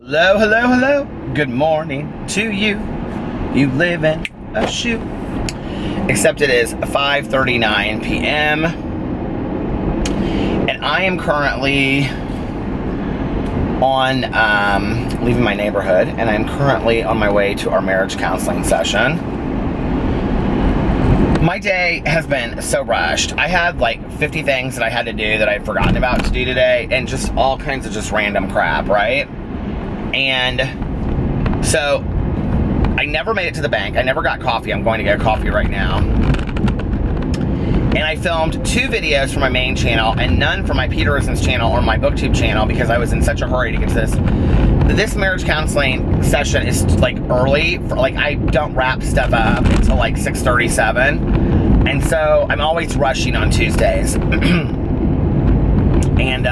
Hello, hello, hello. Good morning to you. You live in a shoe. Except it is 5:39 p.m. And I am currently on leaving my neighborhood, and I'm currently on my way to our marriage counseling session. My day has been so rushed. I had like 50 things that I had to do that I'd forgotten about to do today, and just all kinds of just random crap, right? And so I never made it to the bank. I never got coffee. I'm going to get coffee right now. And I filmed 2 videos for my main channel and none for my Peterson's channel or my BookTube channel because I was in such a hurry to get to this. This marriage counseling session is like early. I don't wrap stuff up until like 6:37. And so I'm always rushing on Tuesdays. And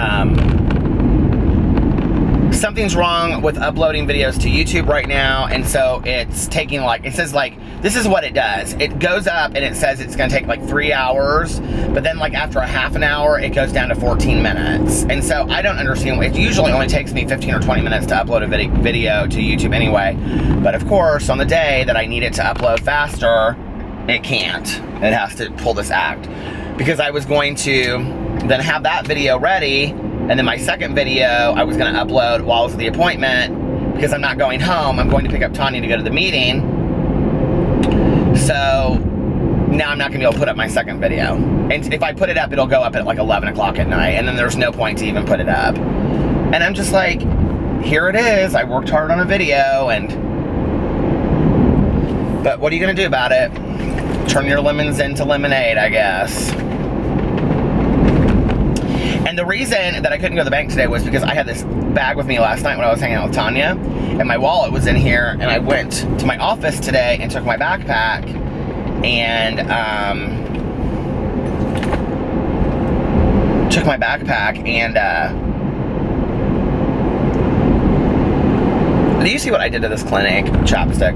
something's wrong with uploading videos to YouTube right now, and so it's taking it says this is what it does. It goes up and it says it's gonna take like 3 hours, but then like after a half an hour it goes down to 14 minutes. And so I don't understand. It usually only takes me 15 or 20 minutes to upload a video to YouTube anyway, but of course on the day that I need it to upload faster, it can't. It has to pull this act, because I was going to then have that video ready. And then my second video I was going to upload while I was at the appointment, because I'm not going home. I'm going to pick up Tanya to go to the meeting. So now I'm not going to be able to put up my second video. And if I put it up, it'll go up at like 11 o'clock at night. And then there's no point to even put it up. And I'm just like, here it is. I worked hard on a video. But what are you going to do about it? Turn your lemons into lemonade, I guess. And the reason that I couldn't go to the bank today was because I had this bag with me last night when I was hanging out with Tanya, and my wallet was in here, and I went to my office today and took my backpack, and do you see what I did to this Clinique chapstick?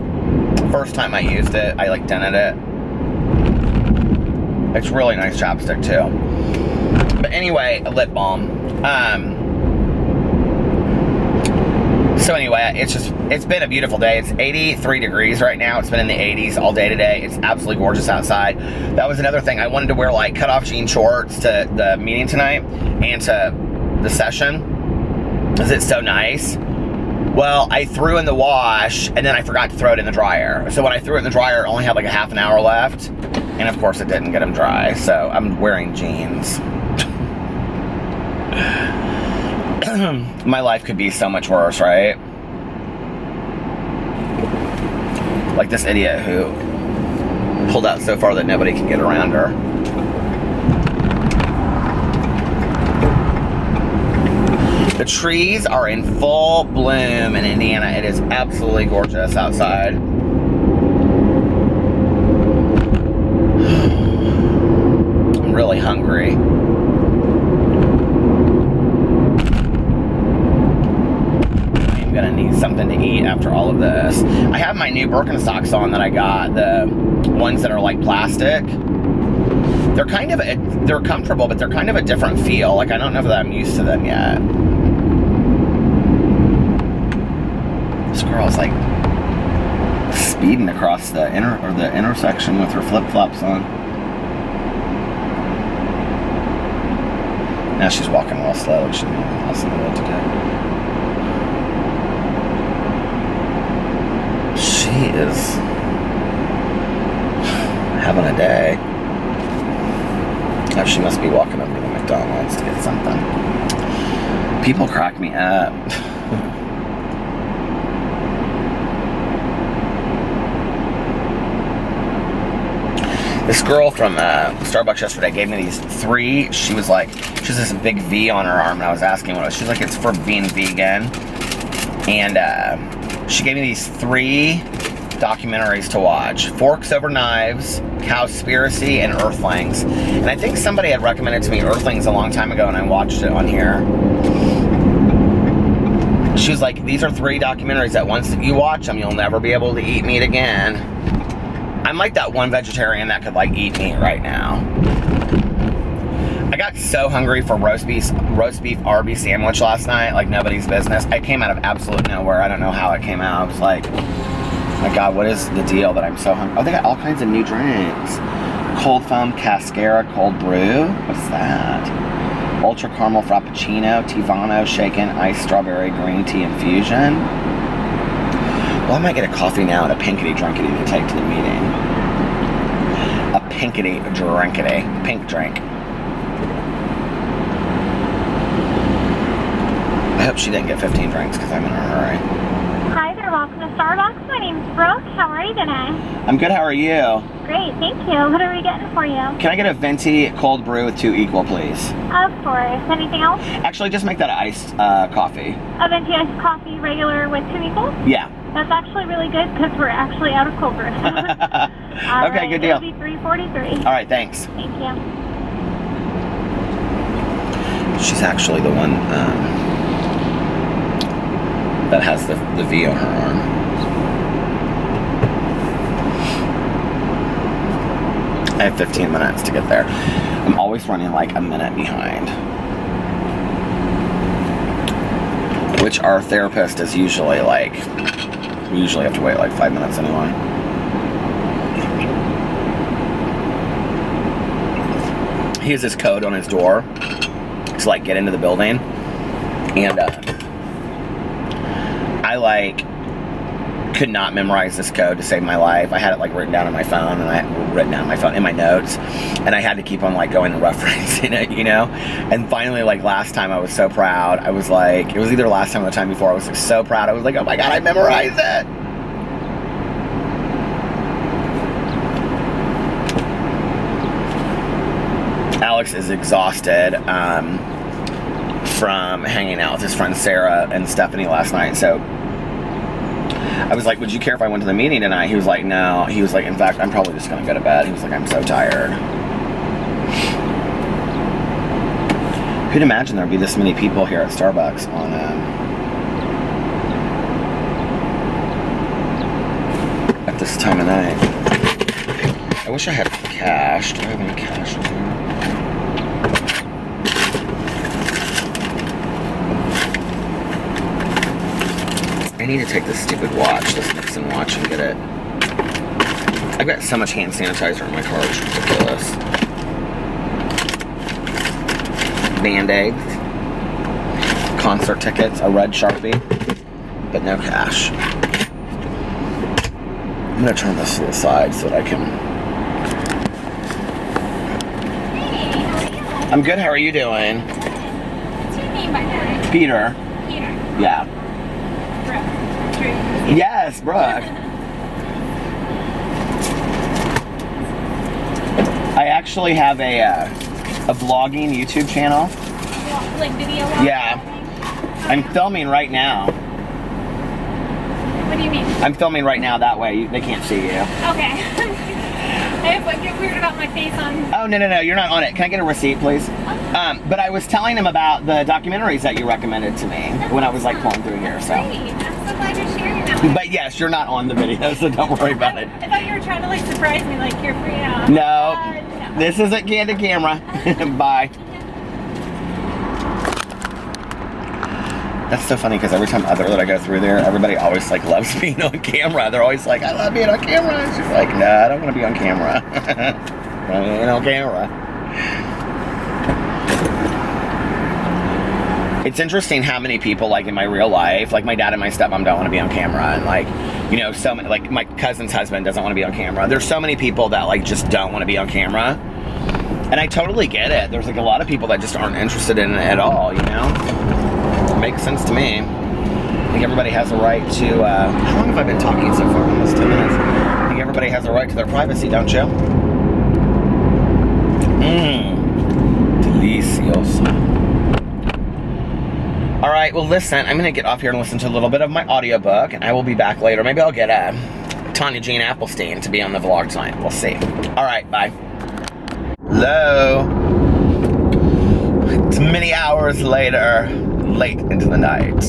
First time I used it, I like dented it. It's really nice chapstick too. But anyway, a lip balm. So anyway, it's been a beautiful day. It's 83 degrees right now. It's been in the 80s all day today. It's absolutely gorgeous outside. That was another thing. I wanted to wear like cutoff jean shorts to the meeting tonight and to the session, because it's so nice. Well, I threw in the wash, and then I forgot to throw it in the dryer. So when I threw it in the dryer, it only had like a half an hour left. And of course it didn't get them dry. So I'm wearing jeans. My life could be so much worse, right? Like this idiot who pulled out so far that nobody can get around her. The trees are in full bloom in Indiana. It is absolutely gorgeous outside. I'm really hungry. Gonna need something to eat after all of this. I have my new Birkenstocks on that I got, the ones that are like plastic. They're they're comfortable, but they're kind of a different feel. Like, I don't know if I'm used to them yet. This girl's like speeding across the intersection with her flip-flops on. Now she's walking real slow. She doesn't know what to do. She is having a day. Oh, she must be walking over to the McDonald's to get something. People crack me up. This girl from Starbucks yesterday gave me these 3. She has this big V on her arm, and I was asking what it was. She's like, it's for being vegan. And she gave me these 3 documentaries to watch: Forks Over Knives, Cowspiracy, and Earthlings. And I think somebody had recommended to me Earthlings a long time ago, and I watched it on here. She was like, these are 3 documentaries that once you watch them, you'll never be able to eat meat again. I'm like that one vegetarian that could like eat meat right now. I got so hungry for roast beef Arby's sandwich last night, like nobody's business. It came out of absolute nowhere. I don't know how it came out. I was like, my God, what is the deal that I'm so hungry? Oh, they got all kinds of new drinks. Cold foam cascara cold brew. What's that? Ultra caramel frappuccino, Tivano shaken iced strawberry green tea infusion. Well, I might get a coffee now and a pinkety drunkety to take to the meeting. A pinkety drunkety, pink drink. I hope she didn't get 15 drinks because I'm in a hurry. Hi there, welcome to Starbucks. My name's Brooke. How are you today? I'm good, how are you? Great, thank you. What are we getting for you? Can I get a venti cold brew with 2 equal, please? Of course. Anything else? Actually, just make that an iced coffee. A venti iced coffee regular with 2 equals? Yeah. That's actually really good because we're actually out of cold brew. Okay, good deal. It'll be $3.43. All right, thanks. Thank you. She's actually the one that has the V on her arm. I have 15 minutes to get there. I'm always running like a minute behind. Which our therapist is usually like, we usually have to wait like 5 minutes anyway. He has this code on his door to like get into the building. And I like could not memorize this code to save my life. I had it like written down on my phone, and in my notes, and I had to keep on like going and referencing it, you know. And finally, like last time, I was so proud. I was like, it was either last time or the time before. I was like so proud. I was like, oh my God, I memorized it. Alex is exhausted from hanging out with his friend Sarah and Stephanie last night, so I was like, would you care if I went to the meeting tonight? He was like, no. He was like, in fact, I'm probably just going to go to bed. He was like, I'm so tired. Who'd imagine there'd be this many people here at Starbucks on at this time of night. I wish I had cash. Do I have any cash in here? I need to take this stupid watch, this Nixon watch, and get it. I've got so much hand sanitizer in my car, it's ridiculous. Band-Aids, concert tickets, a red Sharpie, but no cash. I'm gonna turn this to the side so that I can... Hey, how are you? I'm good, how are you doing? What's your name, by the way? Peter. Peter. Yeah. Brooke. True. Yes, Brooke. I actually have a vlogging YouTube channel. Like video vlog? Yeah. I'm filming right now. What do you mean? I'm filming right now, that way they can't see you. Okay. I get weird about my face on... Oh, no, you're not on it. Can I get a receipt, please? But I was telling him about the documentaries that you recommended to me when I was like pulling through here, so. Great. I'm so glad you're sharing that. But yes, you're not on the video, so don't worry about it. I thought you were trying to like surprise me, like you're free now. No, no. This isn't candid camera. Bye. That's so funny because every time that I go through there, everybody always like loves being on camera. They're always like, I love being on camera. And she's like, no, I don't want to be on camera. I ain't on camera. It's interesting how many people, like in my real life, like my dad and my stepmom don't want to be on camera, and like, you know, so many, like my cousin's husband doesn't want to be on camera. There's so many people that like just don't want to be on camera, and I totally get it. There's like a lot of people that just aren't interested in it at all, you know? It makes sense to me. I think everybody has a right to, how long have I been talking so far? Almost 10 minutes. I think everybody has a right to their privacy, don't you? Delicioso. All right, well, listen, I'm going to get off here and listen to a little bit of my audiobook, and I will be back later. Maybe I'll get Tanya Jean Applestein to be on the vlog tonight. We'll see. All right, bye. Hello. It's many hours later, late into the night.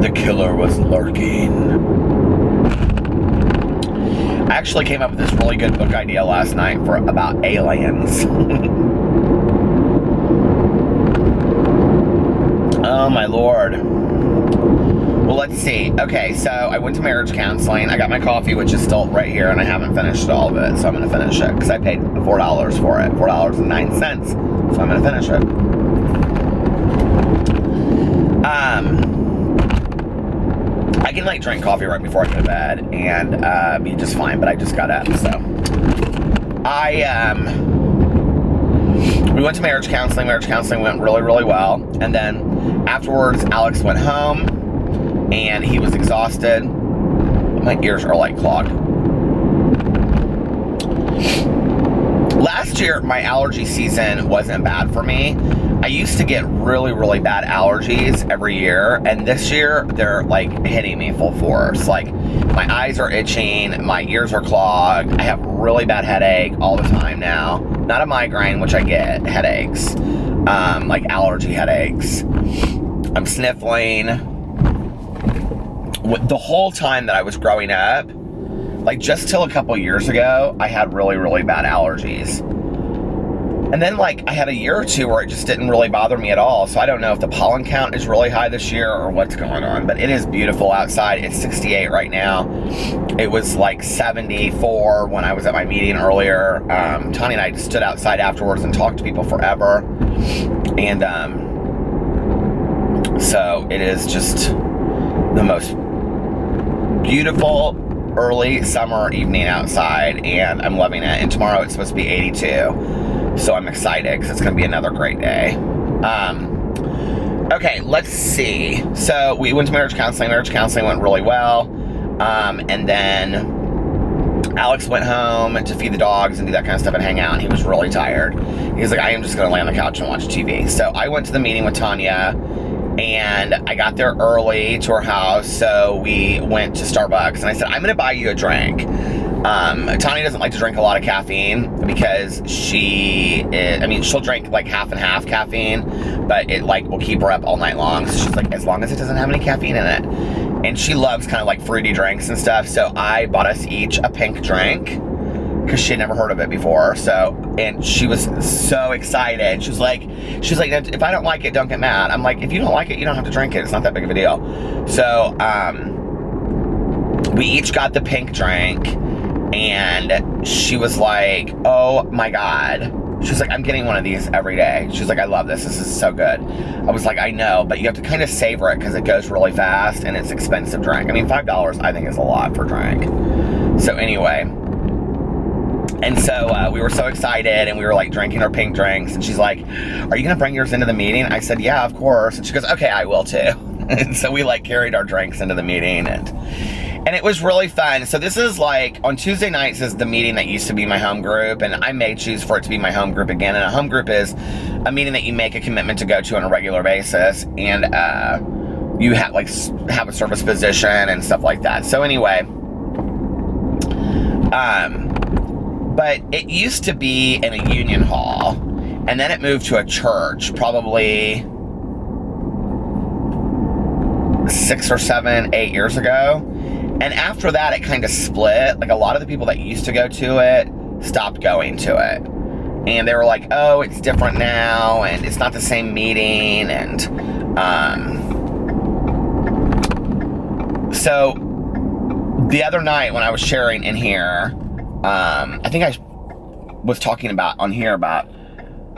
The killer was lurking. I actually came up with this really good book idea last night about aliens. Oh my Lord. Well, let's see. Okay, so I went to marriage counseling. I got my coffee, which is still right here, and I haven't finished all of it, so I'm going to finish it because I paid $4 for it, $4.09. So I'm going to finish it. I can like drink coffee right before I go to bed and be just fine, but I just got up, so we went to marriage counseling. Marriage counseling went really, really well. And then afterwards, Alex went home and he was exhausted. My ears are like clogged. Last year, my allergy season wasn't bad for me. I used to get really, really bad allergies every year. And this year, they're like hitting me full force. Like my eyes are itching, my ears are clogged. I have really bad headache all the time now. Not a migraine, which I get, headaches. Like allergy headaches. I'm sniffling. The whole time that I was growing up, like just till a couple years ago, I had really, really bad allergies. And then like I had a year or two where it just didn't really bother me at all. So I don't know if the pollen count is really high this year or what's going on, but it is beautiful outside. It's 68 right now. It was like 74 when I was at my meeting earlier. Tony and I stood outside afterwards and talked to people forever. And so it is just the most beautiful early summer evening outside, and I'm loving it. And tomorrow it's supposed to be 82. So I'm excited because it's going to be another great day. Okay, let's see. So we went to marriage counseling. Marriage counseling went really well. And then Alex went home to feed the dogs and do that kind of stuff and hang out. And he was really tired. He was like, I am just going to lay on the couch and watch TV. So I went to the meeting with Tanya. And I got there early to her house. So we went to Starbucks. And I said, I'm going to buy you a drink. Tanya doesn't like to drink a lot of caffeine because she'll drink like half and half caffeine, but it like will keep her up all night long. So she's like, as long as it doesn't have any caffeine in it. And she loves kind of like fruity drinks and stuff. So I bought us each a pink drink because she had never heard of it before. So, and she was so excited. She was like, if I don't like it, don't get mad. I'm like, if you don't like it, you don't have to drink it. It's not that big of a deal. So, we each got the pink drink. And she was like, oh my God. She was like, I'm getting one of these every day. She was like, I love this. This is so good. I was like, I know, but you have to kind of savor it because it goes really fast and it's expensive drink. I mean, $5 I think is a lot for drink. So anyway. And so we were so excited and we were like drinking our pink drinks. And she's like, are you going to bring yours into the meeting? I said, yeah, of course. And she goes, okay, I will too. And so we like carried our drinks into the meeting and it was really fun. So this is like, on Tuesday nights is the meeting that used to be my home group, and I may choose for it to be my home group again. And a home group is a meeting that you make a commitment to go to on a regular basis, and you have a service position and stuff like that. So anyway, but it used to be in a union hall, and then it moved to a church, probably 6 or 7, 8 years ago. And after that, it kind of split. Like a lot of the people that used to go to it stopped going to it. And they were like, oh, it's different now, and it's not the same meeting. And so the other night when I was sharing in here, I think I was talking about on here about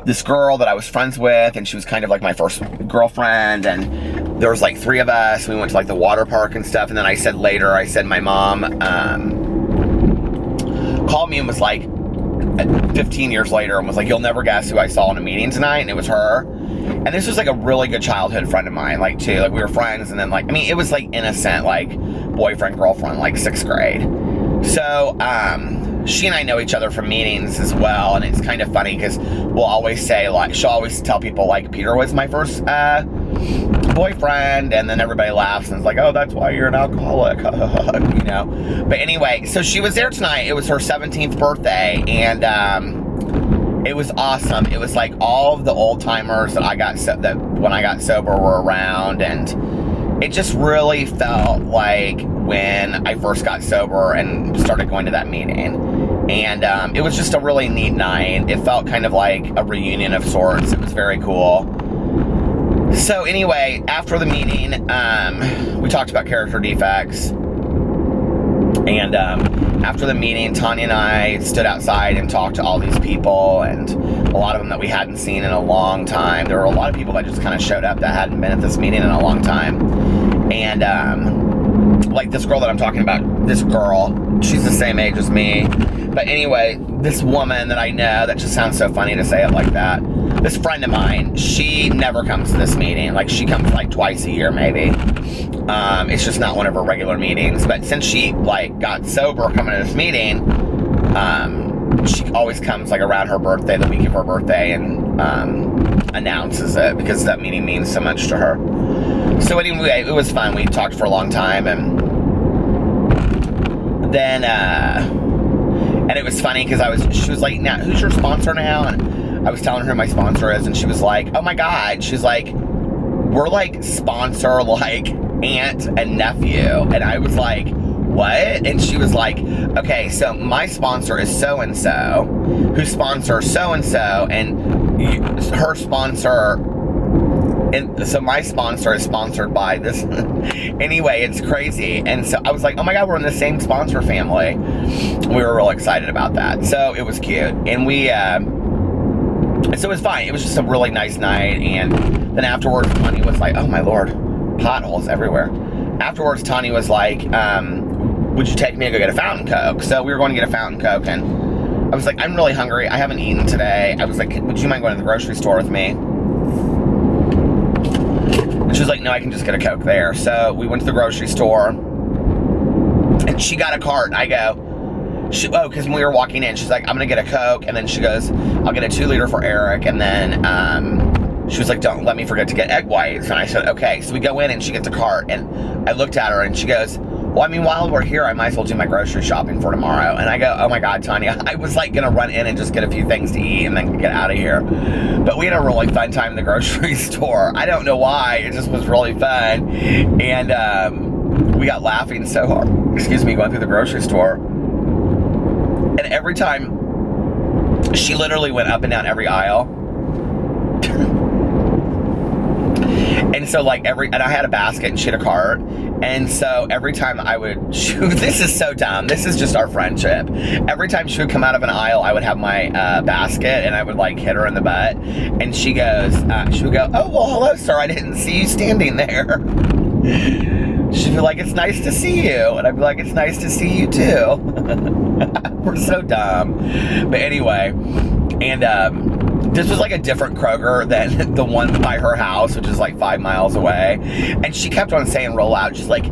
this girl that I was friends with, and she was kind of like my first girlfriend, and there was like 3 of us. We went to like the water park and stuff, and then I said my mom called me and was like 15 years later and was like, you'll never guess who I saw in a meeting tonight, and it was her. And this was like a really good childhood friend of mine, like too, like we were friends, and then like, I mean, it was like innocent, like boyfriend, girlfriend, like 6th grade. So, she and I know each other from meetings as well, and it's kind of funny because we'll always say, like, she'll always tell people, like, Peter was my first boyfriend, and then everybody laughs and is like, oh, that's why you're an alcoholic, you know. But anyway, so she was there tonight. It was her 17th birthday, and it was awesome. It was like all of the old timers that when I got sober were around, and it just really felt like when I first got sober and started going to that meeting. And it was just a really neat night. It felt kind of like a reunion of sorts. It was very cool. So anyway, after the meeting, we talked about character defects. And after the meeting, Tanya and I stood outside and talked to all these people, and a lot of them that we hadn't seen in a long time. There were a lot of people that just kind of showed up that hadn't been at this meeting in a long time. And like this girl that I'm talking about, this girl, she's the same age as me. But anyway, this woman that I know, that just sounds so funny to say it like that. This friend of mine, she never comes to this meeting. Like, she comes like twice a year, maybe. It's just not one of her regular meetings. But since she like got sober coming to this meeting, she always comes like around her birthday, the week of her birthday, and announces it because that meeting means so much to her. So anyway, it was fun. We talked for a long time, and then and it was funny because she was like, "Now, who's your sponsor now?" And I was telling her who my sponsor is, and she was like, "Oh my God." She's like, "We're like sponsor, like aunt and nephew." And I was like, "What?" And she was like, "Okay, so my sponsor is so-and-so, who sponsors so-and-so, and her sponsor, and so my sponsor is sponsored by this." Anyway, it's crazy. And so I was like, "Oh my God, we're in the same sponsor family." We were real excited about that. So it was cute. And so it was fine. It was just a really nice night. And then afterwards, Tanya was like, "Oh my Lord, potholes everywhere." Afterwards, Tanya was like, "Would you take me to go get a fountain Coke?" So we were going to get a fountain Coke, and I was like, "I'm really hungry. I haven't eaten today." I was like, "Would you mind going to the grocery store with me?" And she was like, "No, I can just get a Coke there." So we went to the grocery store, and she got a cart. And I go, because when we were walking in, she's like, "I'm going to get a Coke." And then she goes, "I'll get a 2-liter for Eric." And then she was like, "Don't let me forget to get egg whites." And I said, "Okay." So we go in, and she gets a cart. And I looked at her, and she goes, "Well, I mean, while we're here, I might as well do my grocery shopping for tomorrow." And I go, "Oh my God, Tanya." I was like going to run in and just get a few things to eat and then get out of here. But we had a really fun time in the grocery store. I don't know why. It just was really fun. And we got laughing so hard. Going through the grocery store. And every time, she literally went up and down every aisle. And so like and I had a basket and she had a cart. And so every time this is so dumb. This is just our friendship. Every time she would come out of an aisle, I would have my basket and I would like hit her in the butt. And she would go, "Oh, well, hello, sir. I didn't see you standing there." She'd be like, "It's nice to see you." And I'd be like, "It's nice to see you too." We're so dumb. But anyway, and this was like a different Kroger than the one by her house, which is like 5 miles away. And she kept on saying real loud, she's like,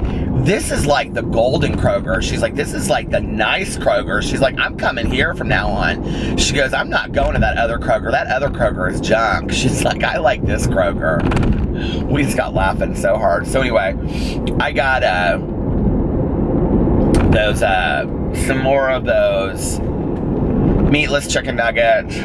"This is like the golden Kroger." She's like, "This is like the nice Kroger." She's like, "I'm coming here from now on." She goes, "I'm not going to that other Kroger. That other Kroger is junk." She's like, "I like this Kroger." We just got laughing so hard. So anyway, I got some more of those meatless chicken nuggets.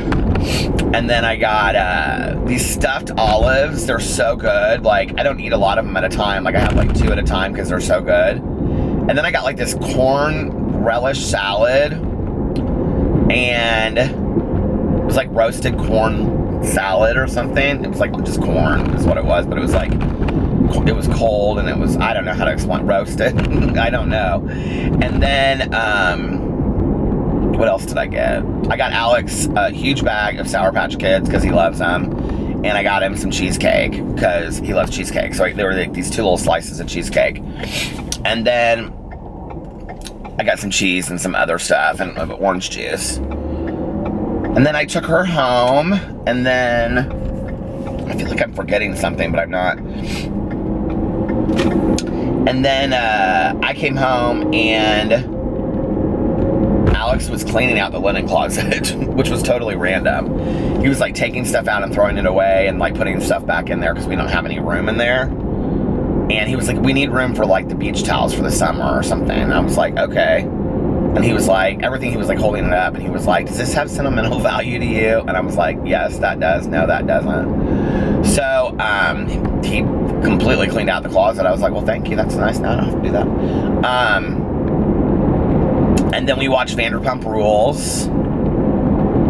And then I got these stuffed olives. They're so good. Like, I don't eat a lot of them at a time. Like, I have like 2 at a time because they're so good. And then I got like this corn relish salad. And it was like roasted corn salad or something. It was like just corn is what it was. But it was like, it was cold and it was, I don't know how to explain, roasted. I don't know. And then, what else did I get? I got Alex a huge bag of Sour Patch Kids because he loves them. And I got him some cheesecake because he loves cheesecake. So there were like these 2 little slices of cheesecake. And then I got some cheese and some other stuff and orange juice. And then I took her home. And then I feel like I'm forgetting something, but I'm not. And then I came home and Alex was cleaning out the linen closet, which was totally random. He was like taking stuff out and throwing it away and like putting stuff back in there because we don't have any room in there. And he was like, "We need room for like the beach towels for the summer or something." And I was like, "Okay." And he was like, everything, he was like holding it up and he was like, "Does this have sentimental value to you?" And I was like, "Yes, that does. No, that doesn't." So he completely cleaned out the closet. I was like, well, thank you. That's nice. Now I don't have to do that. And then we watched Vanderpump Rules.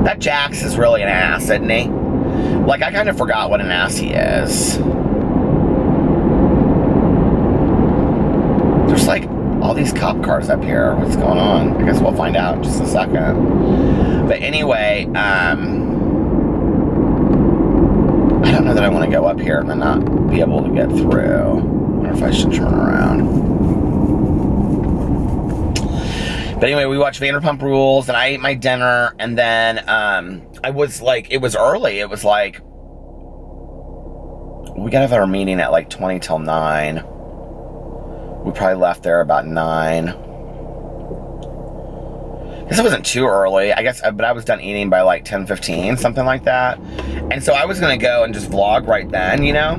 That Jax is really an ass, isn't he? Like, I kind of forgot what an ass he is. There's like all these cop cars up here. What's going on? I guess we'll find out in just a second. But anyway, I don't know that I want to go up here and then not be able to get through. I wonder if I should turn around. But anyway, we watched Vanderpump Rules, and I ate my dinner, and then I was like, it was early. It was like, we got to have our meeting at like 20 till 9. We probably left there about 9. I guess it wasn't too early, I guess, but I was done eating by like 10:15, something like that. And so I was going to go and just vlog right then, you know?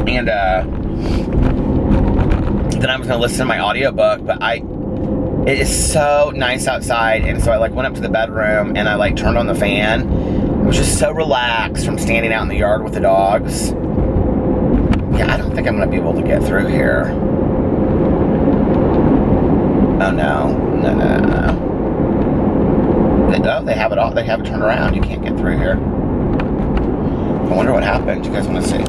And then I was going to listen to my audiobook, but it is so nice outside, and so I like went up to the bedroom and I like turned on the fan. I was just so relaxed from standing out in the yard with the dogs. Yeah, I don't think I'm gonna be able to get through here. Oh no. No. Oh, they have it all. They have it turned around. You can't get through here. I wonder what happened. You guys want to see?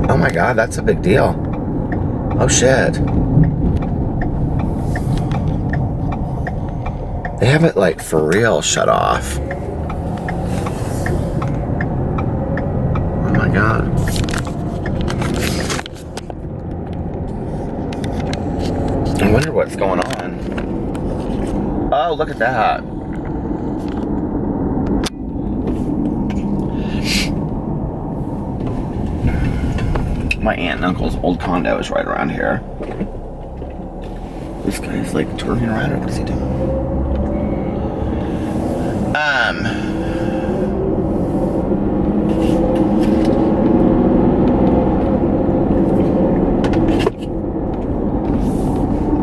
Oh my God, that's a big deal. Oh shit. They have it like for real shut off. Oh my God. I wonder what's going on. Oh, look at that. My aunt and uncle's old condo is right around here. This guy's like turning around, or what is he doing?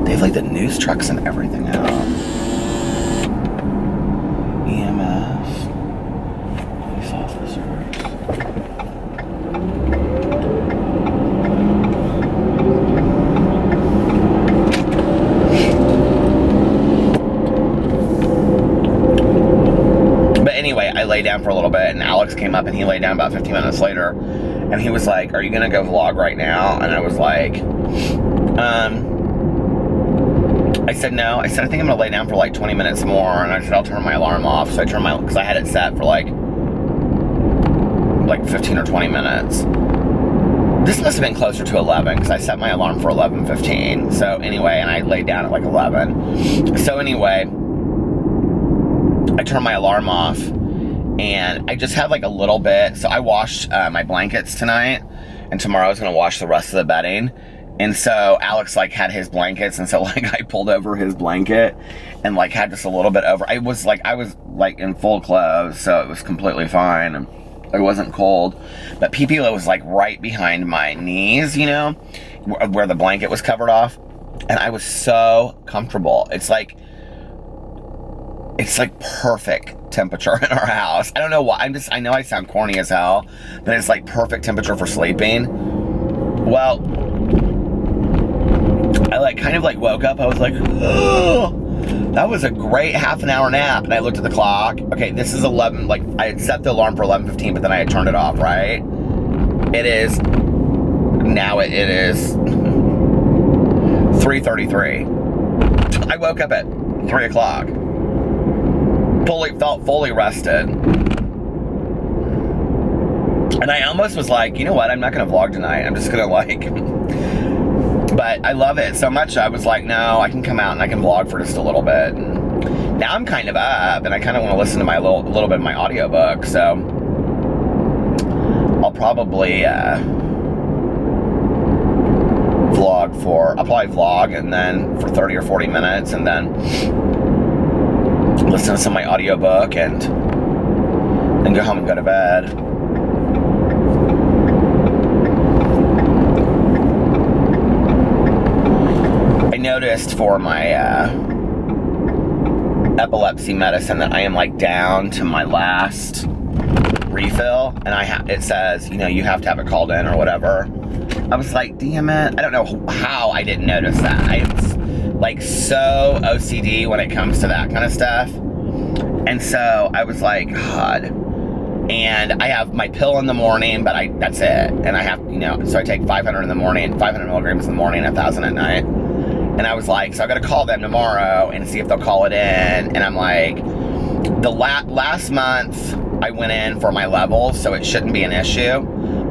They have like the news trucks and everything out. EMS. Police officers. Anyway, I lay down for a little bit, and Alex came up, and he laid down about 15 minutes later, and he was like, are you gonna go vlog right now? And I was like, I said no. I said, I think I'm gonna lay down for like 20 minutes more, and I said, I'll turn my alarm off. So I turned because I had it set for like 15 or 20 minutes. This must have been closer to 11, because I set my alarm for 11:15. So anyway, and I laid down at like 11. So anyway, I turned my alarm off, and I just had like a little bit. So I washed my blankets tonight, and tomorrow I was gonna wash the rest of the bedding. And so Alex like had his blankets, and so like I pulled over his blanket and like had just a little bit over. I was like in full clothes, so it was completely fine. And it wasn't cold, but Pee-Pee was like right behind my knees, you know, where the blanket was covered off, and I was so comfortable. It's like perfect temperature in our house. I don't know why. I know I sound corny as hell, but it's like perfect temperature for sleeping. Well, I like kind of like woke up. I was like, oh, that was a great half an hour nap. And I looked at the clock. Okay, this is 11. Like I had set the alarm for 11:15, but then I had turned it off, right? It is 3:33. I woke up at 3 o'clock. Felt fully rested. And I almost was like, you know what, I'm not gonna vlog tonight. I'm just gonna like, but I love it so much. I was like, no, I can come out and I can vlog for just a little bit. And now I'm kind of up, and I kind of want to listen to my little bit of my audiobook. So I'll probably vlog and then for 30 or 40 minutes, and then listen to some of my audiobook and then go home and go to bed. I noticed for my epilepsy medicine that I am like down to my last refill, and it says, you know, you have to have it called in or whatever. I was like, damn it. I don't know how I didn't notice that. I am like so OCD when it comes to that kind of stuff. And so I was like, God. And I have my pill in the morning, but that's it. And I have, you know, so I take 500 in the morning, 500 milligrams in the morning, 1,000 at night. And I was like, so I got to call them tomorrow and see if they'll call it in. And I'm like, the last month I went in for my levels, so it shouldn't be an issue.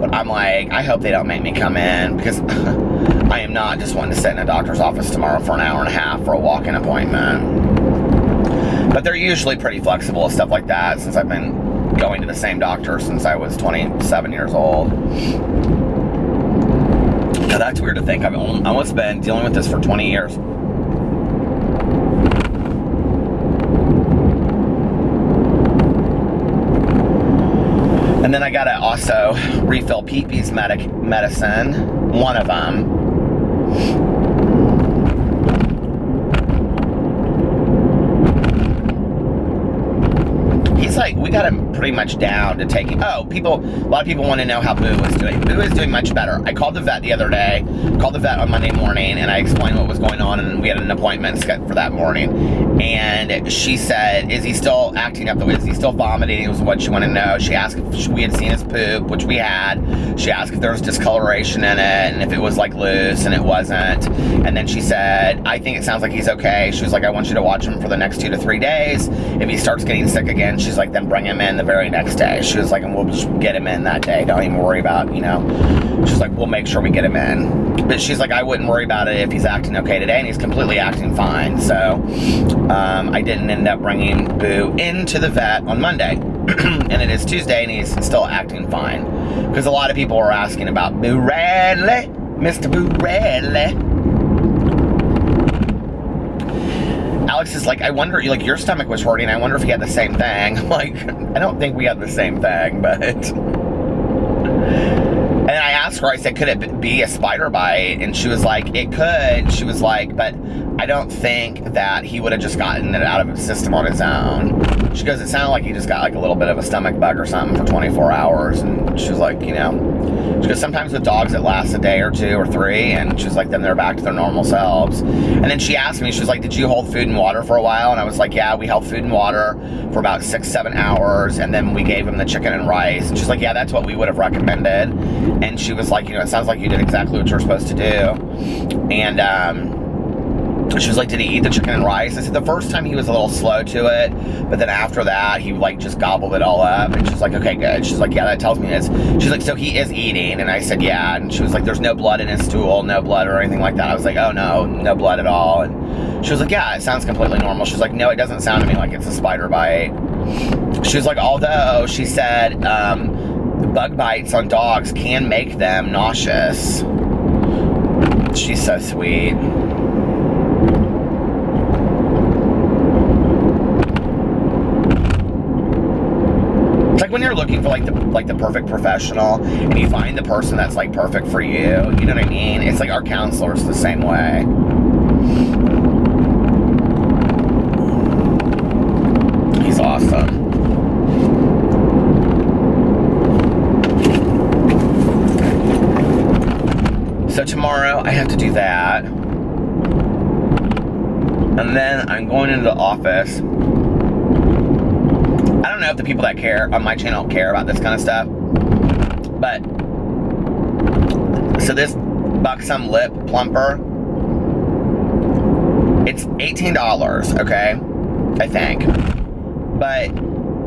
But I'm like, I hope they don't make me come in, because I am not just wanting to sit in a doctor's office tomorrow for an hour and a half for a walk-in appointment. But they're usually pretty flexible with stuff like that, since I've been going to the same doctor since I was 27 years old. Now that's weird to think. I've almost been dealing with this for 20 years. And then I gotta also refill Pee-Pee's medicine, one of them. He's like, we got him pretty much down to taking, a lot of people want to know how Boo is doing. Boo is doing much better. I called the vet the other day, called the vet on Monday morning, and I explained what was going on, and we had an appointment scheduled for that morning. And she said, is he still acting up the way? Is he still vomiting? It was what she wanted to know. She asked if we had seen his poop, which we had. She asked if there was discoloration in it, and if it was like loose, and it wasn't. And then she said, I think it sounds like he's okay. She was like, I want you to watch him for the next 2 to 3 days. If he starts getting sick again, she's like, then bring him in the very next day. She was like, and we'll just get him in that day. Don't even worry about, you know. She's like, we'll make sure we get him in. But she's like, I wouldn't worry about it if he's acting okay today, and he's completely acting fine. So I didn't end up bringing Boo into the vet on Monday. And it is Tuesday, and he's still acting fine. Because a lot of people were asking about Boo Radley, Mr. Boo Radley. Alex is like, I wonder, like, your stomach was hurting. I wonder if he had the same thing. I'm like, I don't think we had the same thing, but. And I asked her, I said, could it be a spider bite? And she was like, it could. She was like, but I don't think that he would have just gotten it out of his system on his own. She goes, it sounded like he just got like a little bit of a stomach bug or something for 24 hours. And she was like, you know, she goes, sometimes with dogs it lasts a day or 2 or 3. And she's like, then they're back to their normal selves. And then she asked me, she was like, did you hold food and water for a while? And I was like, yeah, we held food and water for about 6-7 hours. And then we gave him the chicken and rice. And she's like, yeah, that's what we would have recommended. And she was like, you know, it sounds like you did exactly what you're supposed to do. And she was like, did he eat the chicken and rice? I said, the first time he was a little slow to it, but then after that, he like just gobbled it all up. And she's like, okay, good. She's like, yeah, that tells me it's. She's like, so he is eating. And I said, yeah. And she was like, there's no blood in his stool, no blood or anything like that. I was like, oh no, no blood at all. And she was like, yeah, it sounds completely normal. She was like, no, it doesn't sound to me like it's a spider bite. She was like, although she said, bug bites on dogs can make them nauseous. She's so sweet. It's like when you're looking for like the perfect professional, and you find the person that's like perfect for you. You know what I mean? It's like our counselor's the same way. He's awesome. So tomorrow I have to do that. And then I'm going into the office. I don't know if the people that care on my channel care about this kind of stuff. But, so this Buxom Lip Plumper, it's $18, okay? I think. But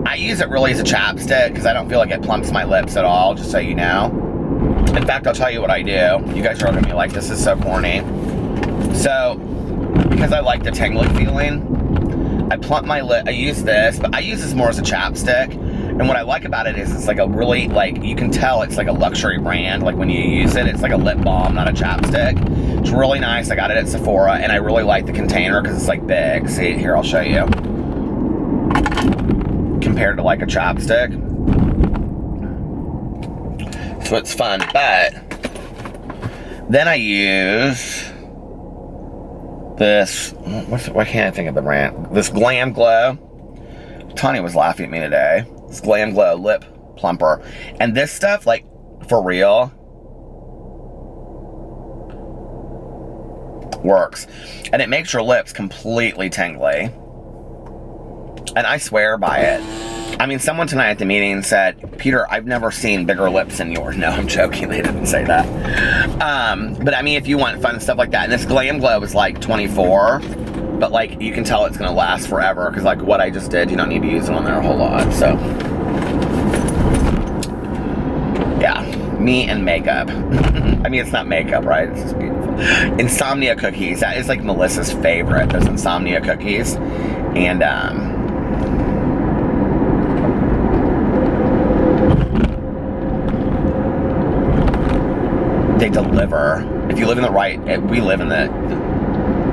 I use it really as a chapstick because I don't feel like it plumps my lips at all, just so you know. In fact, I'll tell you what I do. You guys are going to be like, this is so corny. So, because I like the tingling feeling, I plump my lip. I use this, but I use this more as a chapstick. And what I like about it is it's like a really, like, you can tell it's like a luxury brand. Like when you use it, it's like a lip balm, not a chapstick. It's really nice. I got it at Sephora, and I really like the container because it's like big. See, here, I'll show you. Compared to like a chapstick. So it's fun, but then I use this, why can't I think of the brand? This Glam Glow. Tanya was laughing at me today. This Glam Glow lip plumper. And this stuff, like, for real, works. And it makes your lips completely tingly. And I swear by it. I mean, someone tonight at the meeting said, Peter, I've never seen bigger lips than yours. No, I'm joking. They didn't say that. But I mean, if you want fun stuff like that, and this Glam Glow is like 24, but like, you can tell it's going to last forever, because like what I just did, you don't need to use it on there a whole lot. So, yeah, me and makeup. I mean, it's not makeup, right? It's just beautiful. Insomnia cookies. That is like Melissa's favorite, those Insomnia cookies. And, they deliver. If you live in the right, we live in the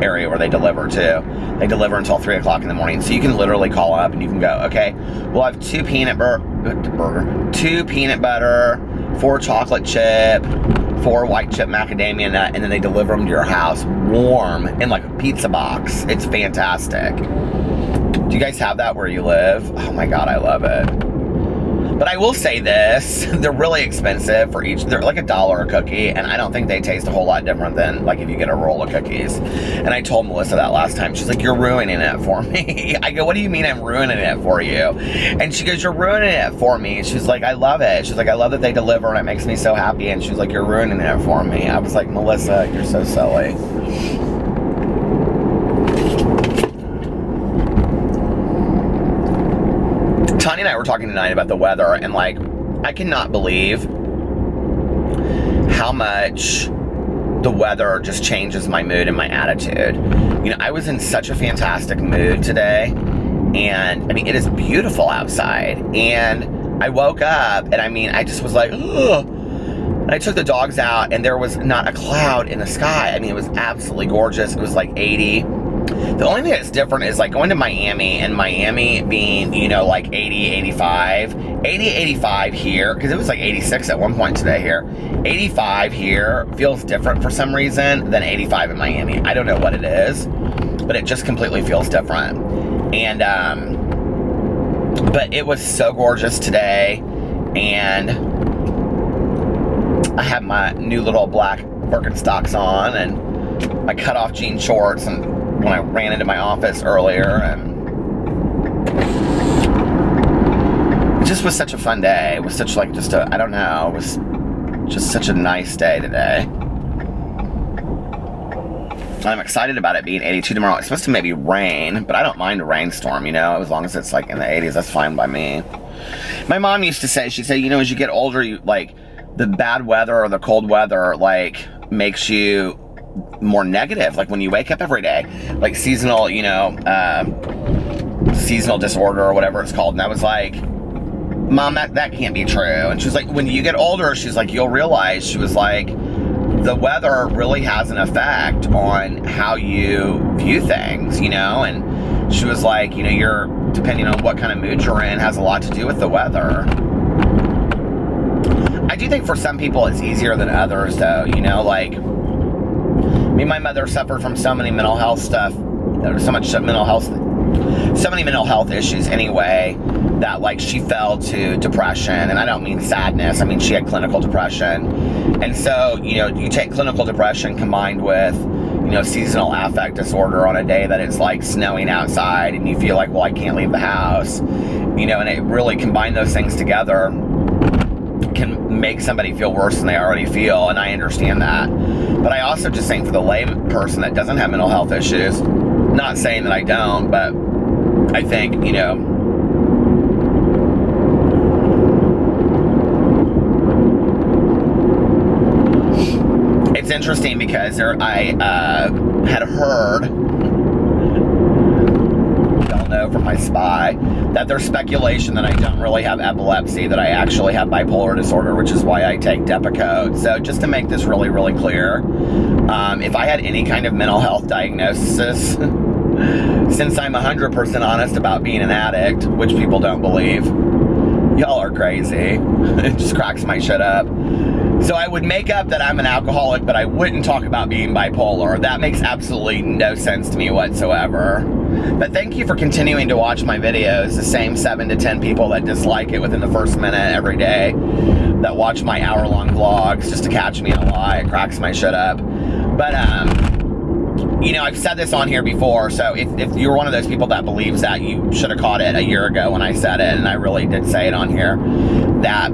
area where they deliver too. They deliver until 3 o'clock in the morning. So you can literally call up and you can go, okay, we'll have 2 peanut butter, 4 chocolate chip, 4 white chip macadamia nut, and then they deliver them to your house warm in like a pizza box. It's fantastic. Do you guys have that where you live? Oh my God, I love it. But I will say this, they're really expensive for each, they're like $1 a cookie, and I don't think they taste a whole lot different than like if you get a roll of cookies. And I told Melissa that last time. She's like, you're ruining it for me. I go, what do you mean I'm ruining it for you? And she goes, you're ruining it for me. She's like, I love it. She's like, I love that they deliver and it makes me so happy. And she's like, you're ruining it for me. I was like, Melissa, you're so silly. Tanya and I were talking tonight about the weather, and like, I cannot believe how much the weather just changes my mood and my attitude. You know, I was in such a fantastic mood today, and I mean, it is beautiful outside, and I woke up, and I mean, I just was like, ugh. And I took the dogs out, and there was not a cloud in the sky. I mean, it was absolutely gorgeous. It was like 80. The only thing that's different is like going to Miami, and Miami being, you know, like 80, 85. 80, 85 here, because it was like 86 at one point today here. 85 here feels different for some reason than 85 in Miami. I don't know what it is, but it just completely feels different. And, but it was so gorgeous today, and I had my new little black Birkenstocks on, and my cut-off jean shorts, and when I ran into my office earlier, and it just was such a fun day. It was such like just a, I don't know, it was just such a nice day today. I'm excited about it being 82 tomorrow. It's supposed to maybe rain, but I don't mind a rainstorm, you know, as long as it's like in the 80s, that's fine by me. My mom used to say, she'd say, you know, as you get older, you like the bad weather or the cold weather like makes you more negative, like when you wake up every day, like seasonal, you know, seasonal disorder or whatever it's called. And I was like, Mom, that can't be true. And she's like, when you get older, she's like, you'll realize, she was like, the weather really has an effect on how you view things, you know. And she was like, you know, you're, depending on what kind of mood you're in, has a lot to do with the weather. I do think for some people it's easier than others, though, you know, like, I mean, my mother suffered from so many mental health stuff, so many mental health issues anyway, that like she fell to depression. And I don't mean sadness, I mean she had clinical depression. And so, you know, you take clinical depression combined with, you know, seasonal affect disorder on a day that it's like snowing outside and you feel like, well, I can't leave the house, you know, and it really combined those things together can make somebody feel worse than they already feel, and I understand that. But I also just think for the lay person that doesn't have mental health issues, not saying that I don't, but I think, you know, it's interesting because I had heard, y'all know from my spy, that there's speculation that I don't really have epilepsy, that I actually have bipolar disorder, which is why I take Depakote. So just to make this really, really clear, if I had any kind of mental health diagnosis, since I'm 100% honest about being an addict, which people don't believe, y'all are crazy. It just cracks my shit up. So I would make up that I'm an alcoholic, but I wouldn't talk about being bipolar. That makes absolutely no sense to me whatsoever. But thank you for continuing to watch my videos. The same 7 to 10 people that dislike it within the first minute every day, that watch my hour-long vlogs just to catch me in a lie. It cracks my shit up. But, you know, I've said this on here before, so if you're one of those people that believes that, you should have caught it a year ago when I said it, and I really did say it on here, that